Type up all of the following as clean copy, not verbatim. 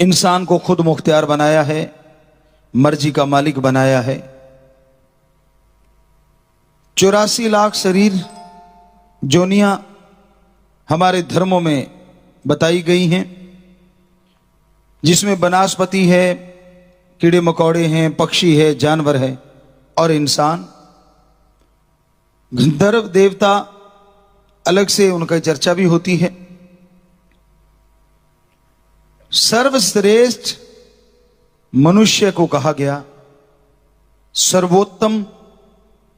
इंसान को खुद मुख्तियार बनाया है, मर्जी का मालिक बनाया है। 84 लाख शरीर जोनियां हमारे धर्मों में बताई गई हैं, जिसमें वनस्पति है, कीड़े मकोड़े हैं, पक्षी है, जानवर है और इंसान। गंधर्व देवता अलग से उनका चर्चा भी होती है। सर्वश्रेष्ठ मनुष्य को कहा गया, सर्वोत्तम,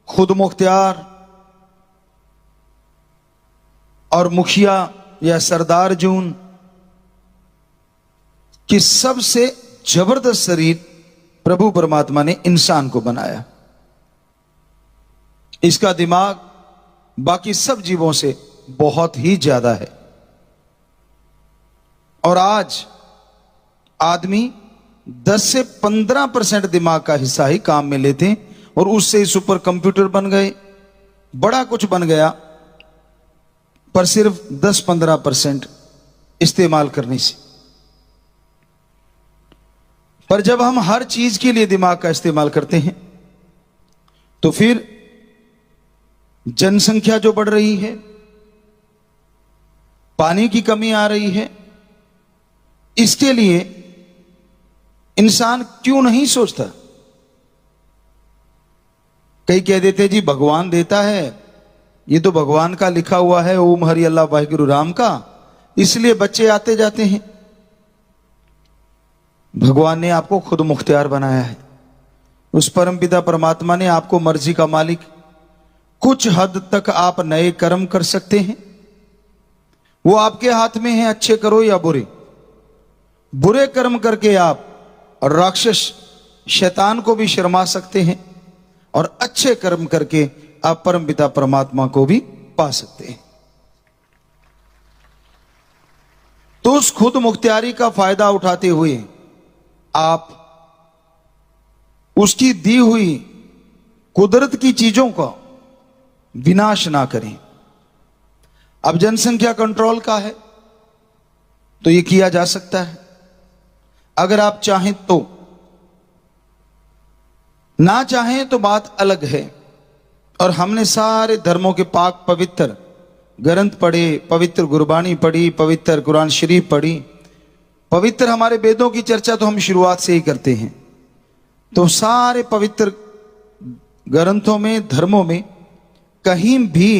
खुद मुख्तियार और मुखिया या सरदार जून कि सबसे जबरदस्त शरीर प्रभु परमात्मा ने इंसान को बनाया। इसका दिमाग बाकी सब जीवों से बहुत ही ज्यादा है। और आज आदमी 10 से 15% दिमाग का हिस्सा ही काम में लेते हैं और उससे ही सुपर कंप्यूटर बन गए, बड़ा कुछ बन गया, पर सिर्फ 10-15% इस्तेमाल करने से। पर जब हम हर चीज के लिए दिमाग का इस्तेमाल करते हैं तो फिर जनसंख्या जो बढ़ रही है, पानी की कमी आ रही है, इसके लिए इंसान क्यों नहीं सोचता? कई कह देते जी भगवान देता है, ये तो भगवान का लिखा हुआ है, ओम हरि अल्लाह वाहिगुरु राम का, इसलिए बच्चे आते जाते हैं। भगवान ने आपको खुद मुख्तियार बनाया है। उस परमपिता परमात्मा ने आपको मर्जी का मालिक, कुछ हद तक आप नए कर्म कर सकते हैं, वो आपके हाथ में है, अच्छे करो या बुरे। बुरे कर्म करके आप राक्षस शैतान को भी शर्मा सकते हैं और अच्छे कर्म करके आप परमपिता परमात्मा को भी पा सकते हैं। तो उस खुद मुख्तियारी का फायदा उठाते हुए आप उसकी दी हुई कुदरत की चीजों का विनाश ना करें। अब जनसंख्या कंट्रोल का है तो यह किया जा सकता है, अगर आप चाहें तो। ना चाहें तो बात अलग है। और हमने सारे धर्मों के पाक पवित्र ग्रंथ पढ़े, पवित्र गुरबानी पढ़ी, पवित्र कुरान शरीफ पढ़ी, पवित्र हमारे वेदों की चर्चा तो हम शुरुआत से ही करते हैं। तो सारे पवित्र ग्रंथों में, धर्मों में कहीं भी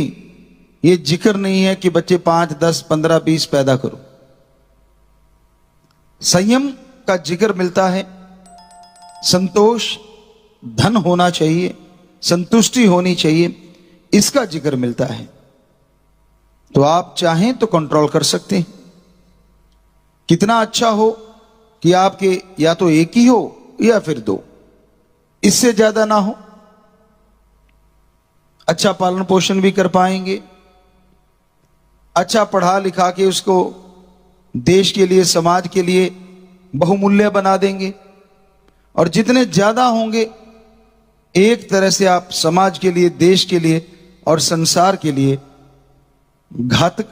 ये जिक्र नहीं है कि बच्चे 5, 10, 15, 20 पैदा करो। संयम का जिक्र मिलता है, संतोष, धन होना चाहिए, संतुष्टि होनी चाहिए, इसका जिक्र मिलता है। तो आप चाहें तो कंट्रोल कर सकते हैं। कितना अच्छा हो कि आपके या तो एक ही हो या फिर 2, इससे ज्यादा ना हो। अच्छा पालन पोषण भी कर पाएंगे, अच्छा पढ़ा लिखा के उसको देश के लिए, समाज के लिए बहुमूल्य बना देंगे। और जितने ज्यादा होंगे, एक तरह से आप समाज के लिए, देश के लिए और संसार के लिए घातक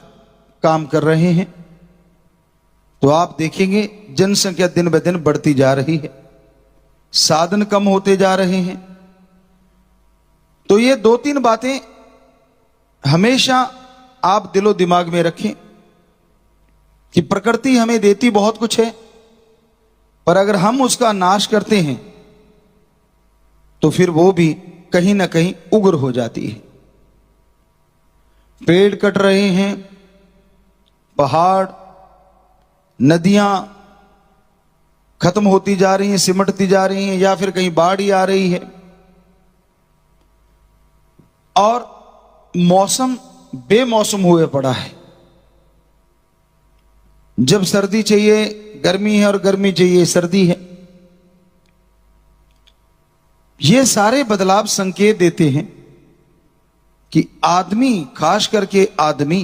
काम कर रहे हैं। तो आप देखेंगे जनसंख्या दिन ब दिन बढ़ती जा रही है, साधन कम होते जा रहे हैं। तो ये 2-3 बातें हमेशा आप दिलो दिमाग में रखें कि प्रकृति हमें देती बहुत कुछ है, पर अगर हम उसका नाश करते हैं तो फिर वो भी कहीं ना कहीं उग्र हो जाती है। पेड़ कट रहे हैं, पहाड़, नदियां खत्म होती जा रही हैं, सिमटती जा रही हैं, या फिर कहीं बाढ़ ही आ रही है। और मौसम बेमौसम हुए पड़ा है। जब सर्दी चाहिए गर्मी है और गर्मी चाहिए सर्दी है। ये सारे बदलाव संकेत देते हैं कि आदमी, खास करके आदमी,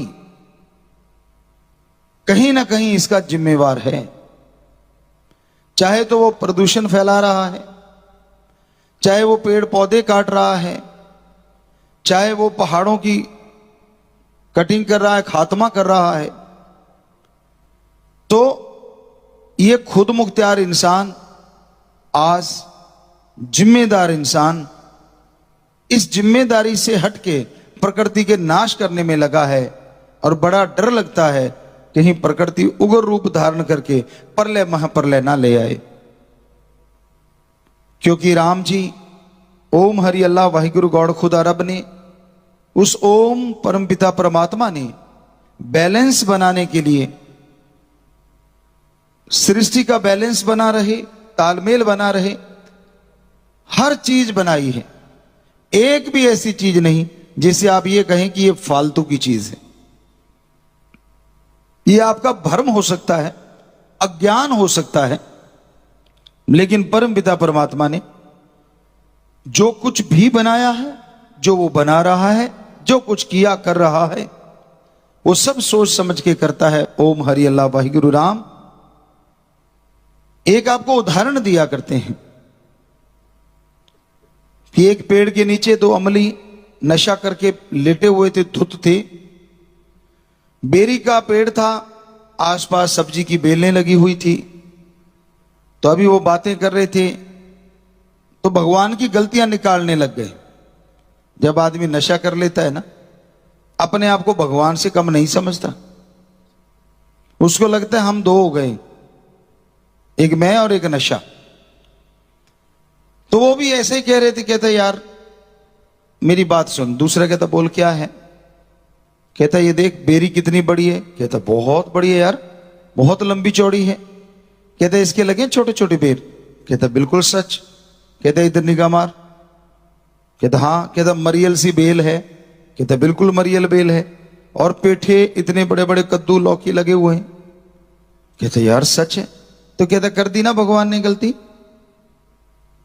कहीं ना कहीं इसका जिम्मेवार है। चाहे तो वो प्रदूषण फैला रहा है, चाहे वो पेड़ पौधे काट रहा है, चाहे वो पहाड़ों की कटिंग कर रहा है, खात्मा कर रहा है। तो ये खुद मुख्तियार इंसान आज जिम्मेदार इंसान इस जिम्मेदारी से हटके प्रकृति के नाश करने में लगा है, और बड़ा डर लगता है कहीं प्रकृति उग्र रूप धारण करके प्रलय महाप्रलय ना ले आए। क्योंकि राम जी ओम हरि अल्लाह वाहिगुरु गौड़ खुदा रब ने, उस ओम परमपिता परमात्मा ने बैलेंस बनाने के लिए, सृष्टि का बैलेंस बना रहे, तालमेल बना रहे, हर चीज बनाई है। एक भी ऐसी चीज नहीं जिसे आप ये कहें कि ये फालतू की चीज है। ये आपका भ्रम हो सकता है, अज्ञान हो सकता है, लेकिन परमपिता परमात्मा ने जो कुछ भी बनाया है, जो वो बना रहा है, जो कुछ किया कर रहा है, वो सब सोच समझ के करता है। ओम हरि अल्लाह वाहिगुरु राम। एक आपको उदाहरण दिया करते हैं कि एक पेड़ के नीचे दो अमली नशा करके लेटे हुए थे, धुत थे। बेरी का पेड़ था, आसपास सब्जी की बेलें लगी हुई थी। तो अभी वो बातें कर रहे थे तो भगवान की गलतियां निकालने लग गए। जब आदमी नशा कर लेता है ना, अपने आप को भगवान से कम नहीं समझता। उसको लगता है हम दो हो गए, एक मैं और एक नशा। तो वो भी ऐसे ही कह रहे थे, कहता यार मेरी बात सुन। दूसरा कहता बोल क्या है? कहता ये देख बेरी कितनी बड़ी है। कहता बहुत बड़ी है यार, बहुत लंबी चौड़ी है। कहता इसके लगे छोटे छोटे बेर। कहता बिल्कुल सच। कहता इधर निगाह मार। कहता हाँ। कहता मरियल सी बेल है। कहता बिल्कुल मरियल बेल है। और पेठे इतने बड़े बड़े कद्दू लौकी लगे हुए हैं। कहता यार सच है। तो कहता कर दी ना भगवान ने गलती।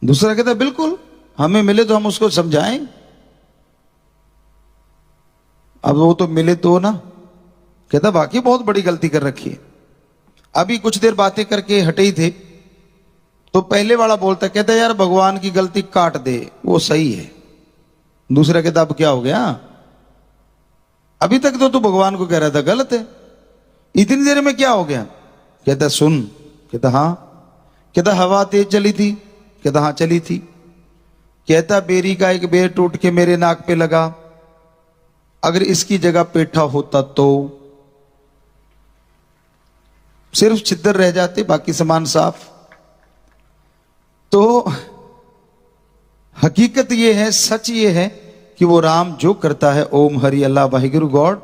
दूसरा कहता बिल्कुल, हमें मिले तो हम उसको समझाएं। अब वो तो मिले तो ना। कहता बाकी बहुत बड़ी गलती कर रखी है। अभी कुछ देर बातें करके हटे ही थे तो पहले वाला बोलता, कहता यार भगवान की गलती काट दे, वो सही है। दूसरा कहता अब क्या हो गया? अभी तक तो तू भगवान को कह रहा था गलत है, इतनी देर में क्या हो गया? कहता सुन। कहता हाँ। कहता हवा तेज चली थी। कहता हाँ चली थी। कहता बेरी का एक बेर टूट के मेरे नाक पे लगा, अगर इसकी जगह पेठा होता तो सिर्फ छिद्र रह जाते, बाकी सामान साफ। तो हकीकत ये है, सच ये है कि वो राम जो करता है ओम हरि अल्लाह वाहिगुरु गॉड,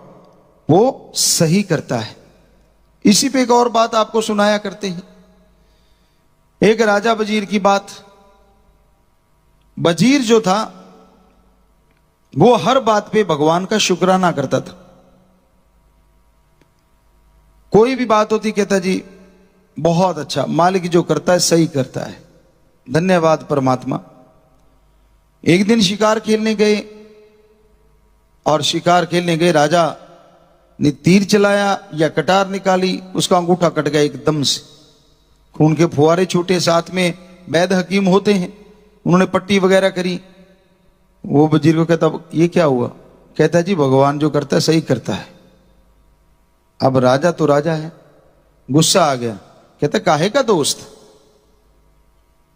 वो सही करता है। इसी पे एक और बात आपको सुनाया करते हैं, एक राजा वजीर की बात। वजीर जो था वो हर बात पे भगवान का शुक्राना करता था। कोई भी बात होती कहता जी बहुत अच्छा, मालिक जो करता है सही करता है, धन्यवाद परमात्मा। एक दिन शिकार खेलने गए और शिकार खेलने गए, राजा ने तीर चलाया या कटार निकाली, उसका अंगूठा कट गया एकदम से, खून के फुहारे छूटे। साथ में वैद्य हकीम होते हैं, उन्होंने पट्टी वगैरह करी। वो वजीर को कहता ये क्या हुआ? कहता जी भगवान जो करता है सही करता है। अब राजा तो राजा है, गुस्सा आ गया। कहता काहे का दोस्त,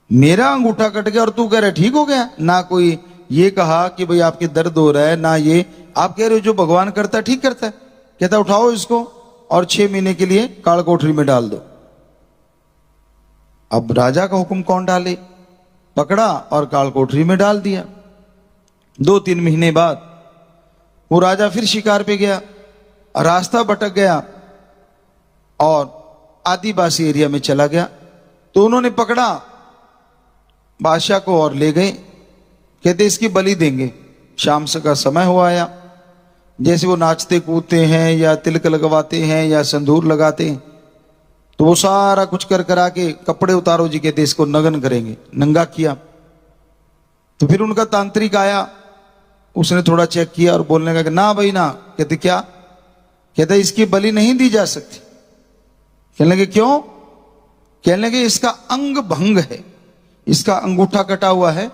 मेरा अंगूठा कट गया और तू कह रहा ठीक हो गया? ना कोई ये कहा कि भाई आपके दर्द हो रहा है, ना ये आप कह रहे हो जो भगवान करता है ठीक करता है। कहता उठाओ इसको और 6 महीने के लिए काल कोठरी में डाल दो। अब राजा का हुक्म कौन डाले? पकड़ा और काल कोठरी में डाल दिया। 2-3 महीने बाद वो राजा फिर शिकार पे गया, रास्ता भटक गया और आदिवासी एरिया में चला गया। तो उन्होंने पकड़ा बादशाह को और ले गए। कहते इसकी बलि देंगे। शाम से का समय हुआ आया, जैसे वो नाचते कूदते हैं या तिलक लगवाते हैं या संदूर लगाते हैं, तो वो सारा कुछ कर करा के कपड़े उतारो जी, कहते इसको नग्न करेंगे। नंगा किया। तो फिर उनका तांत्रिक आया, उसने थोड़ा चेक किया और बोलने लगा ना भाई ना। कहते क्या? कहते इसकी बलि नहीं दी जा सकती। कहने लगे क्यों? कहने लगे इसका अंग भंग है, इसका अंगूठा कटा हुआ है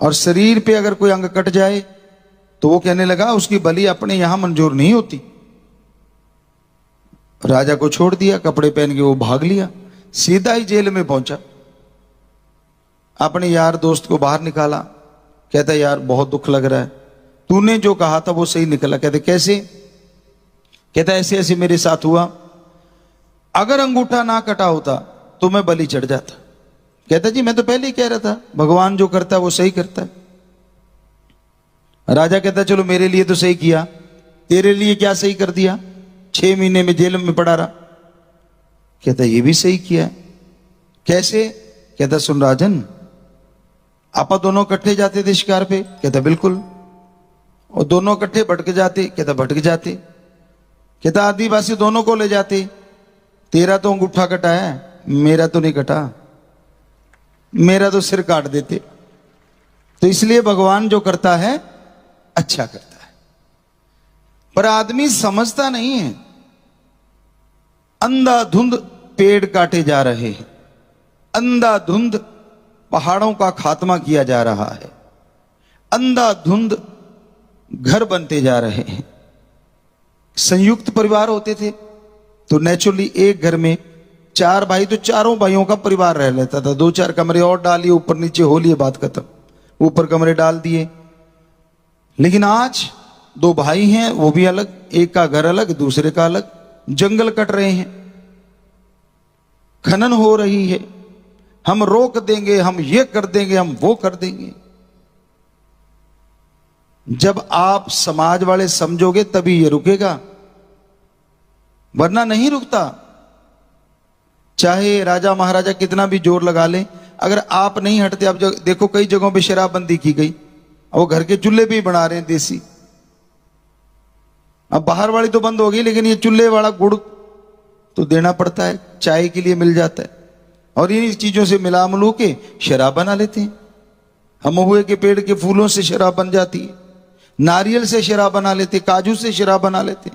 और शरीर पे अगर कोई अंग कट जाए तो वो कहने लगा उसकी बलि अपने यहां मंजूर नहीं होती। राजा को छोड़ दिया, कपड़े पहन के वो भाग लिया। सीधा ही जेल में पहुंचा। अपने यार दोस्त को बाहर निकाला, कहता यार बहुत दुख लग रहा है, तूने जो कहा था वो सही निकला। कहते कैसे? कहता ऐसे ऐसे मेरे साथ हुआ, अगर अंगूठा ना कटा होता तो मैं बलि चढ़ जाता। कहता जी मैं तो पहले ही कह रहा था, भगवान जो करता है वो सही करता है। राजा कहता चलो मेरे लिए तो सही किया, तेरे लिए क्या सही कर दिया? 6 महीने में जेल में पड़ा रहा। कहता ये भी सही किया। कैसे? कहता सुन राजन, आपा दोनों इकट्ठे जाते थे शिकार पे। कहता बिल्कुल। और दोनों इकट्ठे भटक जाते। कहता भटक जाते। कहता आदिवासी दोनों को ले जाते, तेरा तो अंगूठा कटा है, मेरा तो नहीं कटा, मेरा तो सिर काट देते। तो इसलिए भगवान जो करता है अच्छा करता है, पर आदमी समझता नहीं है। अंधाधुंध पेड़ काटे जा रहे हैं, अंधाधुंध पहाड़ों का खात्मा किया जा रहा है, अंधाधुंध घर बनते जा रहे हैं। संयुक्त परिवार होते थे तो नेचुरली एक घर में 4 भाई, तो चारों भाइयों का परिवार रह लेता था। 2-4 कमरे और डालिए, ऊपर नीचे हो लिए, बात खत्म। ऊपर कमरे डाल दिए। लेकिन आज 2 भाई हैं, वो भी अलग, एक का घर अलग, दूसरे का अलग। जंगल कट रहे हैं, खनन हो रही है, हम रोक देंगे, हम ये कर देंगे, हम वो कर देंगे। जब आप समाज वाले समझोगे तभी ये रुकेगा, वरना नहीं रुकता। चाहे राजा महाराजा कितना भी जोर लगा ले, अगर आप नहीं हटते। आप देखो कई जगहों पे शराबबंदी की गई, वो घर के चूल्हे भी बना रहे हैं देसी। अब बाहर वाली तो बंद हो गई, लेकिन ये चूल्हे वाला गुड़ तो देना पड़ता है, चाय के लिए मिल जाता है। और इन चीजों से मिला मिलू के शराब बना लेते हैं। हम महुए के पेड़ के फूलों से शराब बन जाती है, नारियल से शराब बना लेते, काजू से शराब बना लेते।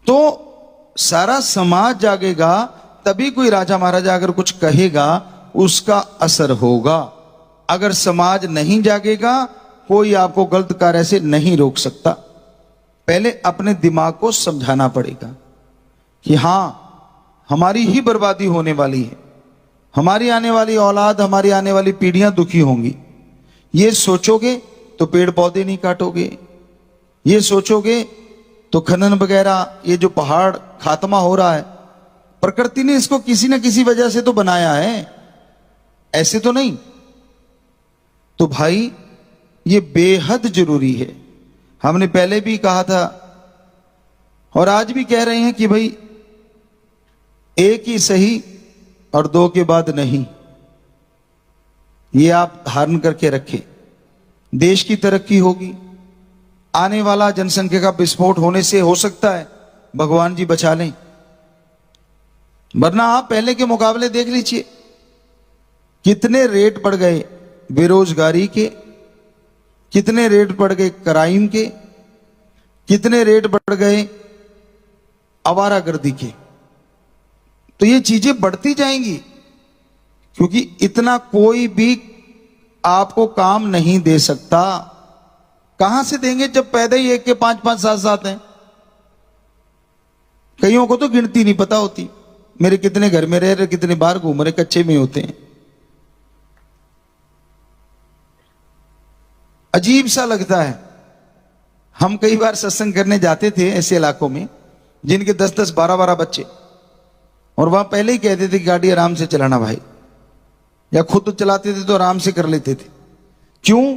तो सारा समाज जागेगा तभी कोई राजा महाराजा अगर कुछ कहेगा उसका असर होगा। अगर समाज नहीं जागेगा कोई आपको गलत कार्य से नहीं रोक सकता। पहले अपने दिमाग को समझाना पड़ेगा कि हां हमारी ही बर्बादी होने वाली है, हमारी आने वाली औलाद, हमारी आने वाली पीढ़ियां दुखी होंगी। ये सोचोगे तो पेड़ पौधे नहीं काटोगे, ये सोचोगे तो खनन वगैरह, ये जो पहाड़ खात्मा हो रहा है, प्रकृति ने इसको किसी न किसी वजह से तो बनाया है, ऐसे तो नहीं। तो भाई ये बेहद जरूरी है। हमने पहले भी कहा था और आज भी कह रहे हैं कि भाई एक ही सही और 2 के बाद नहीं, ये आप धारण करके रखें। देश की तरक्की होगी, आने वाला जनसंख्या का विस्फोट होने से हो सकता है भगवान जी बचा लें, वरना आप पहले के मुकाबले देख लीजिए कितने रेट बढ़ गए बेरोजगारी के, कितने रेट बढ़ गए क्राइम के, कितने रेट बढ़ गए आवारागर्दी के। तो ये चीजें बढ़ती जाएंगी, क्योंकि इतना कोई भी आपको काम नहीं दे सकता। कहां से देंगे जब पैदा ही एक के 5-5 7-7 हैं। कईयों को तो गिनती नहीं पता होती, मेरे कितने घर में रह रहे, कितने बार घूम रहे, कच्चे में होते हैं। अजीब सा लगता है। हम कई बार सत्संग करने जाते थे ऐसे इलाकों में जिनके 10-10 12-12 बच्चे, और वहां पहले ही कहते थे गाड़ी आराम से चलाना भाई, या खुद चलाते थे तो आराम से कर लेते थे। क्यों?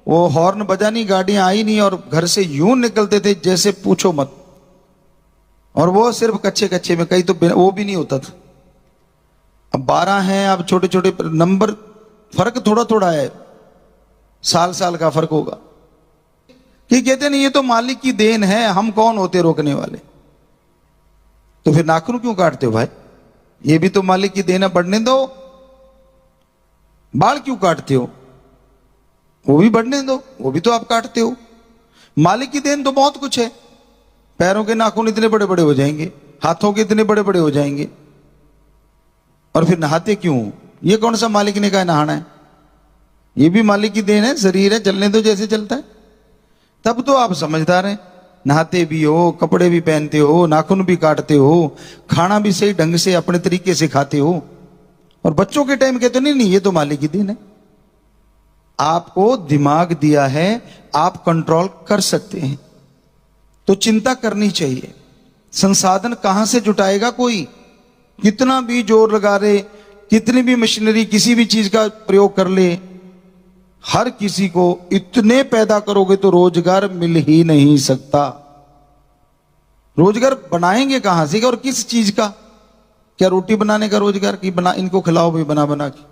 वो हॉर्न बजा नहीं, गाड़ियां आई नहीं, और घर से यूं निकलते थे जैसे पूछो मत। और वो सिर्फ कच्चे कच्चे में, कहीं तो वो भी नहीं होता था। अब 12 हैं, अब छोटे छोटे नंबर, फर्क थोड़ा थोड़ा है, साल का फर्क होगा। कि कहते नहीं ये तो मालिक की देन है, हम कौन होते रोकने वाले। तो फिर नाखून क्यों काटते हो भाई? ये भी तो मालिक की देन है, बढ़ने दो। बाल क्यों काटते हो? वो भी बढ़ने दो, वो भी तो आप काटते हो। मालिक की देन तो बहुत कुछ है। पैरों के नाखून इतने बड़े बड़े हो जाएंगे, हाथों के इतने बड़े बड़े हो जाएंगे, और फिर नहाते क्यों? ये कौन सा मालिक ने कहा नहाना है? ये भी मालिक की देन है, शरीर है, चलने दो जैसे चलता है। तब तो आप समझदार हैं। नहाते भी हो, कपड़े भी पहनते हो, नाखून भी काटते हो, खाना भी सही ढंग से अपने तरीके से खाते हो। और बच्चों के टाइम कहते नहीं नहीं ये तो मालिक की देन है। आपको दिमाग दिया है, आप कंट्रोल कर सकते हैं, तो चिंता करनी चाहिए। संसाधन कहां से जुटाएगा कोई? कितना भी जोर लगा ले, कितनी भी मशीनरी किसी भी चीज का प्रयोग कर ले, हर किसी को इतने पैदा करोगे तो रोजगार मिल ही नहीं सकता। रोजगार बनाएंगे कहां से और किस चीज का? क्या रोटी बनाने का रोजगार की बना इनको खिलाओ भी बना बना के?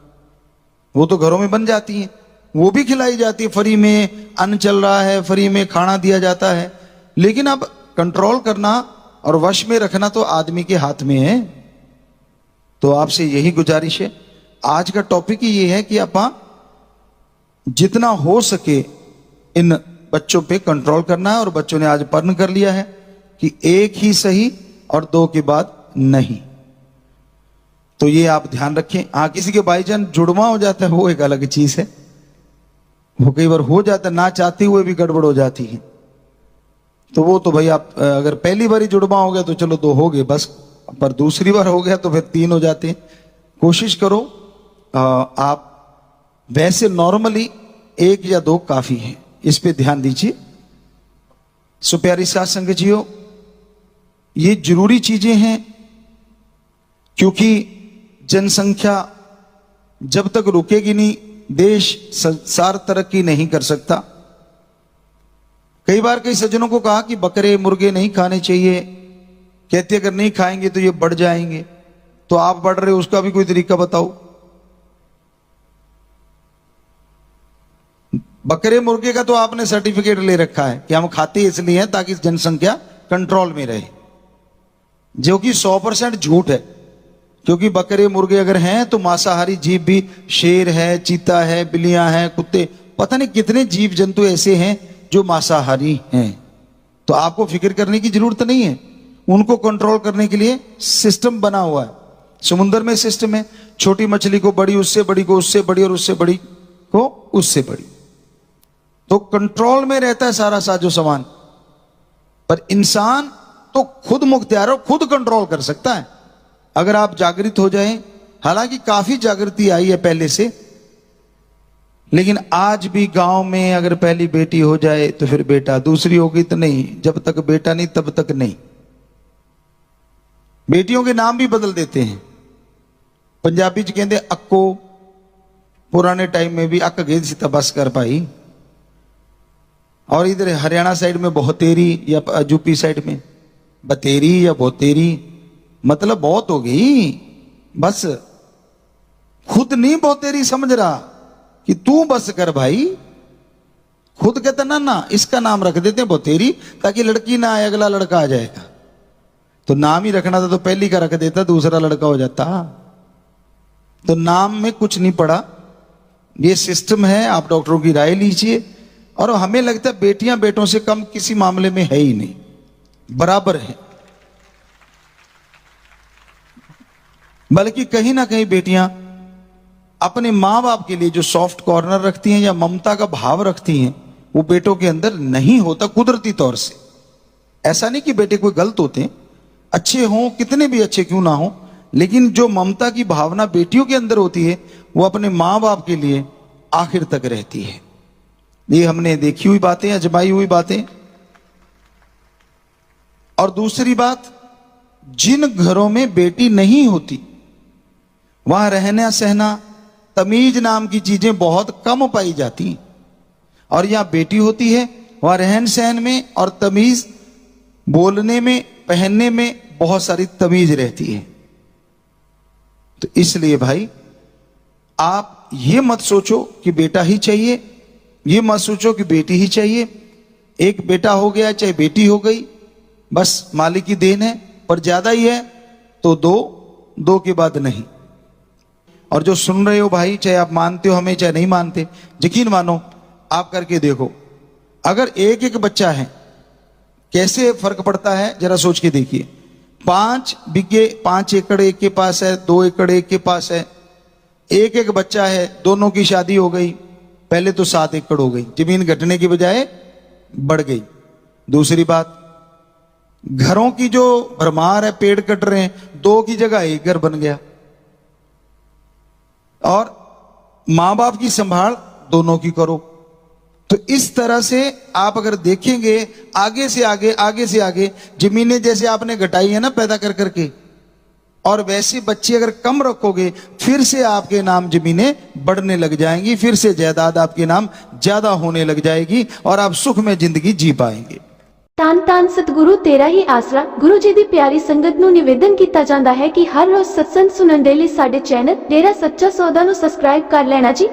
वो तो घरों में बन जाती है, वो भी खिलाई जाती है, फ्री में अन्न चल रहा है, फ्री में खाना दिया जाता है। लेकिन अब कंट्रोल करना और वश में रखना तो आदमी के हाथ में है। तो आपसे यही गुजारिश है, आज का टॉपिक ही ये है कि आप जितना हो सके इन बच्चों पे कंट्रोल करना है। और बच्चों ने आज प्रण कर लिया है कि एक ही सही और दो के बाद नहीं। तो ये आप ध्यान रखें। हाँ, किसी के भाईजान जुड़वा हो जाता है वो एक अलग चीज है, वो कई बार हो जाता है, ना चाहते हुए भी गड़बड़ हो जाती है। तो वो तो भाई आप अगर पहली बार ही जुड़वा हो गया तो चलो दो हो गए बस, पर दूसरी बार हो गया तो फिर तीन हो जाते हैं। कोशिश करो आप वैसे नॉर्मली एक या दो काफी है, इस पे ध्यान दीजिए। सो प्यारी साथ संगत जीओ, ये जरूरी चीजें हैं, क्योंकि जनसंख्या जब तक रुकेगी नहीं देश संसार तरक्की नहीं कर सकता। कई बार कई सज्जनों को कहा कि बकरे मुर्गे नहीं खाने चाहिए, कहते अगर नहीं खाएंगे तो ये बढ़ जाएंगे। तो आप बढ़ रहे हो, उसका भी कोई तरीका बताओ। बकरे मुर्गे का तो आपने सर्टिफिकेट ले रखा है कि हम खाते इसलिए हैं ताकि जनसंख्या कंट्रोल में रहे, जो कि 100% झूठ है। क्योंकि बकरे मुर्गे अगर हैं तो मांसाहारी जीव भी, शेर है, चीता है, बिल्लियां हैं, कुत्ते, पता नहीं कितने जीव जंतु ऐसे हैं जो मांसाहारी हैं। तो आपको फिक्र करने की जरूरत नहीं है। उनको कंट्रोल करने के लिए सिस्टम बना हुआ है। समुद्र में सिस्टम है, छोटी मछली को बड़ी, उससे बड़ी को उससे बड़ी, और उससे बड़ी को उससे बड़ी। तो कंट्रोल में रहता है सारा साजो सामान। पर इंसान तो खुद मुख्तियार और खुद कंट्रोल कर सकता है अगर आप जागृत हो जाएं। हालांकि काफी जागृति आई है पहले से, लेकिन आज भी गांव में अगर पहली बेटी हो जाए तो फिर बेटा, दूसरी होगी तो नहीं, जब तक बेटा नहीं तब तक नहीं। बेटियों के नाम भी बदल देते हैं। पंजाबी च कहते अक्को, पुराने टाइम में भी अक गई सी बस कर पाई। और इधर हरियाणा साइड में बहुतेरी या यूपी साइड में बतेरी या बहुतेरी, मतलब बहुत हो गई, बस खुद नहीं बहुतेरी समझ रहा कि तू बस कर भाई। खुद कहता ना ना इसका नाम रख देते हैं बहुतेरी, ताकि लड़की ना आए, अगला लड़का आ जाएगा। तो नाम ही रखना था तो पहली का रख देता, दूसरा लड़का हो जाता। तो नाम में कुछ नहीं पड़ा, ये सिस्टम है। आप डॉक्टरों की राय लीजिए। और हमें लगता है बेटियां बेटों से कम किसी मामले में है ही नहीं, बराबर है। बल्कि कहीं ना कहीं बेटियां अपने मां बाप के लिए जो सॉफ्ट कॉर्नर रखती हैं या ममता का भाव रखती हैं, वो बेटों के अंदर नहीं होता कुदरती तौर से। ऐसा नहीं कि बेटे कोई गलत होते हैं, अच्छे हों, कितने भी अच्छे क्यों ना हो, लेकिन जो ममता की भावना बेटियों के अंदर होती है वो अपने मां बाप के लिए आखिर तक रहती है। ये हमने देखी हुई बातें, अजमाई हुई बातें। और दूसरी बात, जिन घरों में बेटी नहीं होती वहां रहना सहना, तमीज नाम की चीजें बहुत कम पाई जाती। और यहां बेटी होती है वहां रहन सहन में और तमीज, बोलने में, पहनने में बहुत सारी तमीज रहती है। तो इसलिए भाई आप ये मत सोचो कि बेटा ही चाहिए, ये मत सोचो कि बेटी ही चाहिए। एक बेटा हो गया चाहे बेटी हो गई, बस मालिक की देन है। पर ज्यादा ही है तो दो, दो के बाद नहीं। और जो सुन रहे हो भाई, चाहे आप मानते हो हमें चाहे नहीं मानते, यकीन मानो, आप करके देखो। अगर एक एक बच्चा है कैसे फर्क पड़ता है जरा सोच के देखिए। 5 बीघे 5 एकड़ एक के पास है, 2 एकड़ एक के पास है, एक एक बच्चा है, दोनों की शादी हो गई, पहले तो 7 एकड़ हो गई, जमीन घटने की बजाय बढ़ गई। दूसरी बात, घरों की जो भरमार है, पेड़ कट रहे हैं, 2 की जगह 1 घर बन गया। और मां बाप की संभाल दोनों की करो। तो इस तरह से आप अगर देखेंगे आगे से आगे जमीनें जैसे आपने घटाई है ना पैदा कर करके, और वैसे बच्चे अगर कम रखोगे फिर से आपके नाम जमीनें बढ़ने लग जाएंगी, फिर से जायदाद आपके नाम ज्यादा होने लग जाएगी और आप सुख में जिंदगी जी पाएंगे। ਧੰਨ ਧੰਨ ਸਤਿਗੁਰੂ ਤੇਰਾ ਹੀ ਆਸਰਾ। ਗੁਰੂ ਜੀ ਦੀ ਪਿਆਰੀ ਸੰਗਤ ਨੂੰ ਨਿਵੇਦਨ ਕੀਤਾ ਜਾਂਦਾ ਹੈ ਕਿ ਹਰ ਰੋਜ਼ ਸਤਸੰਗ ਸੁਣਨ ਦੇ ਲਈ ਸਾਡੇ ਚੈਨਲ ਡੇਰਾ ਸੱਚਾ ਸੌਦਾ ਨੂੰ ਸਬਸਕ੍ਰਾਈਬ ਕਰ ਲੈਣਾ ਜੀ।